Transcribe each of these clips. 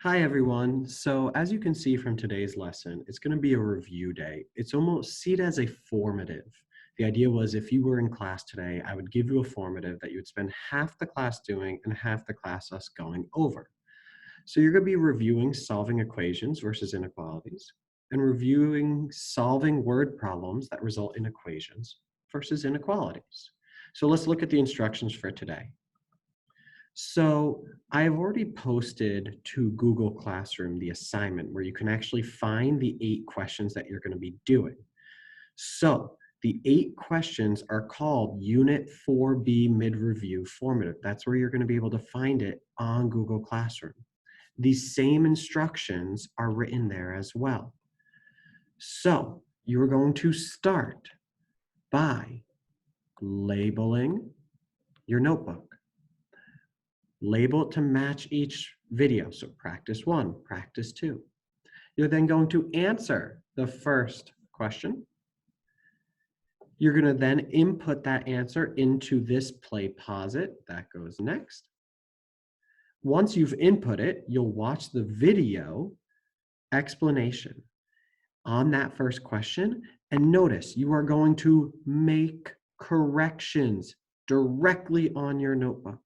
Hi, everyone. So as you can see from today's lesson, it's going to be a review day. It's almost see it as a formative. The idea was if you were in class today, I would give you a formative that you would spend half the class doing and half the class us going over. So you're going to be reviewing solving equations versus inequalities and reviewing solving word problems that result in equations versus inequalities. So let's look at the instructions for today. So I've already posted to Google Classroom the assignment where you can actually find the 8 questions that you're going to be doing. So the 8 questions are called Unit 4B Mid-Review Formative. That's where you're going to be able to find it on Google Classroom. These same instructions are written there as well. So you're going to start by labeling your notebook. Label it to match each video. So practice 1, practice 2. You're then going to answer the first question. You're going to then input that answer into this play pause it. That goes next. Once you've input it, you'll watch the video explanation on that first question. And notice you are going to make corrections directly on your notebook.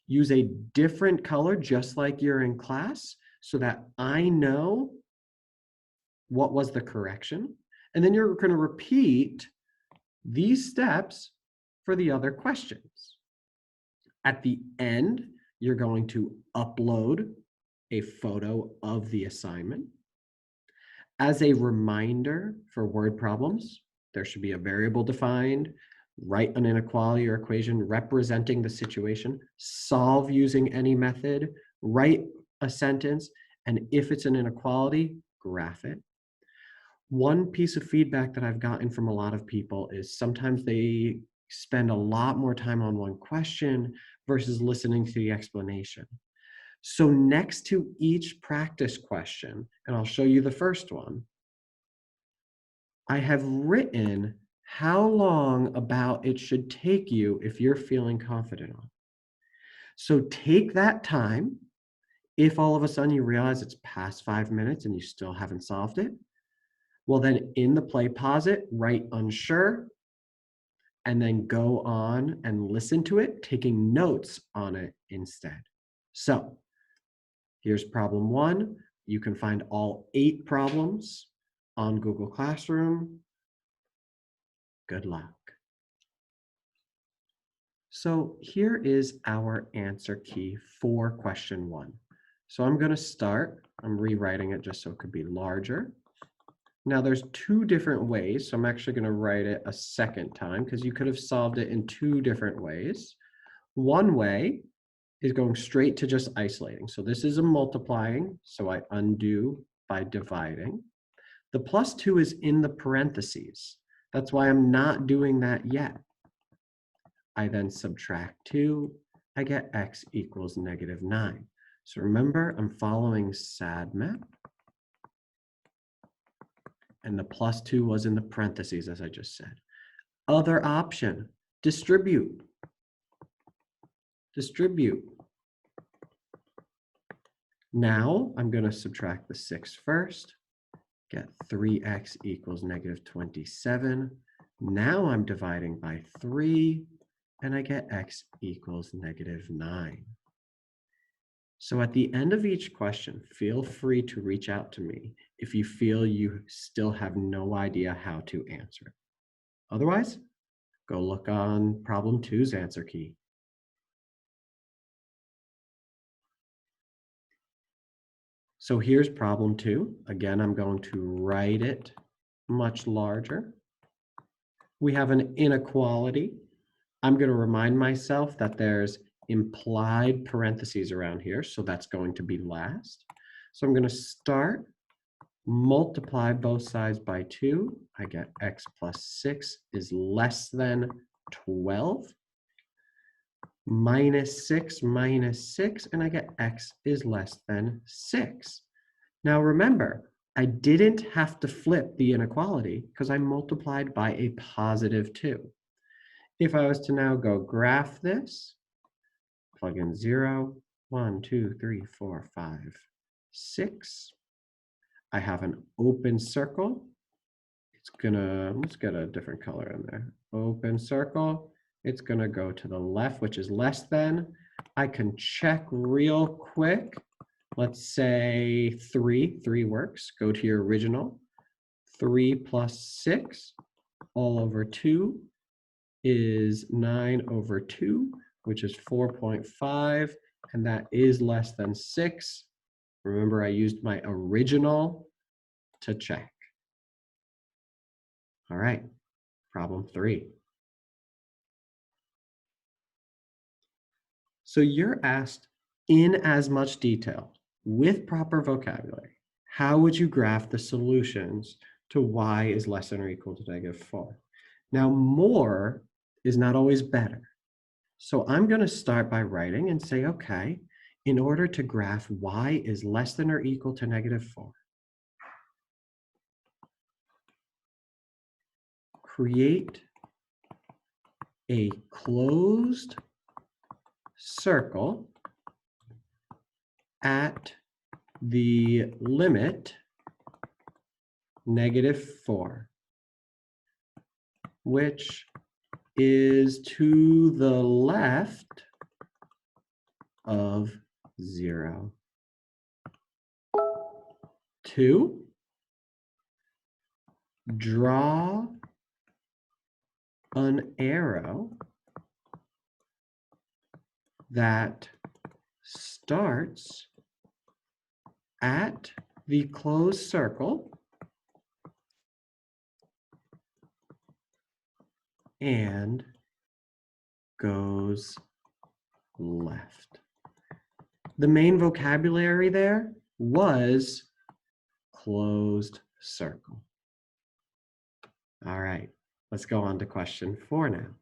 Use a different color, just like you're in class, so that I know what was the correction. And then you're going to repeat these steps for the other questions. At the end, you're going to upload a photo of the assignment. As a reminder for word problems, there should be a variable defined, write an inequality or equation representing the situation, solve using any method, write a sentence, and if it's an inequality, graph it. One piece of feedback that I've gotten from a lot of people is sometimes they spend a lot more time on one question versus listening to the explanation. So next to each practice question, and I'll show you the first one, I have written how long about it should take you if you're feeling confident on. So take that time. If all of a sudden you realize it's past 5 minutes and you still haven't solved it, well then in the play pause it, write unsure, and then go on and listen to it, taking notes on it instead. So here's problem 1. You can find all 8 problems on Google Classroom. Good luck. So here is our answer key for question 1. So I'm going to start, I'm rewriting it just so it could be larger. Now there's 2 different ways, so I'm actually going to write it a second time because you could have solved it in 2 different ways. One way is going straight to just isolating. So this is a multiplying, so I undo by dividing. The plus 2 is in the parentheses. That's why I'm not doing that yet. I then subtract 2, I get x equals -9. So remember, I'm following SADMAP. And the plus 2 was in the parentheses, as I just said. Other option, distribute. Distribute. Now I'm going to subtract the 6 first, get 3x equals -27. Now I'm dividing by 3, and I get x equals -9. So at the end of each question, feel free to reach out to me if you feel you still have no idea how to answer it. Otherwise, go look on problem 2's answer key. So here's problem 2. Again, I'm going to write it much larger. We have an inequality. I'm going to remind myself that there's implied parentheses around here, so that's going to be last. So I'm going to start, multiply both sides by 2. I get x plus 6 is less than 12. -6 minus 6, and I get x is less than 6. Now remember, I didn't have to flip the inequality because I multiplied by a positive 2. If I was to now go graph this, plug in 0, 1, 2, 3, 4, 5, 6. I have an open circle. It's gonna, let's get a different color in there. Open circle. It's gonna go to the left, which is less than. I can check real quick. Let's say 3. 3 works. Go to your original. 3 plus 6 all over 2 is 9 over 2, which is 4.5, and that is less than 6. Remember, I used my original to check. All right, problem 3. So you're asked in as much detail with proper vocabulary, how would you graph the solutions to y is less than or equal to -4? Now, more is not always better. So I'm going to start by writing and say, okay, in order to graph y is less than or equal to -4, create a closed circle at the limit -4, which is to the left of 0. 2, draw an arrow that starts at the closed circle and goes left. The main vocabulary there was closed circle. All right, let's go on to question 4 now.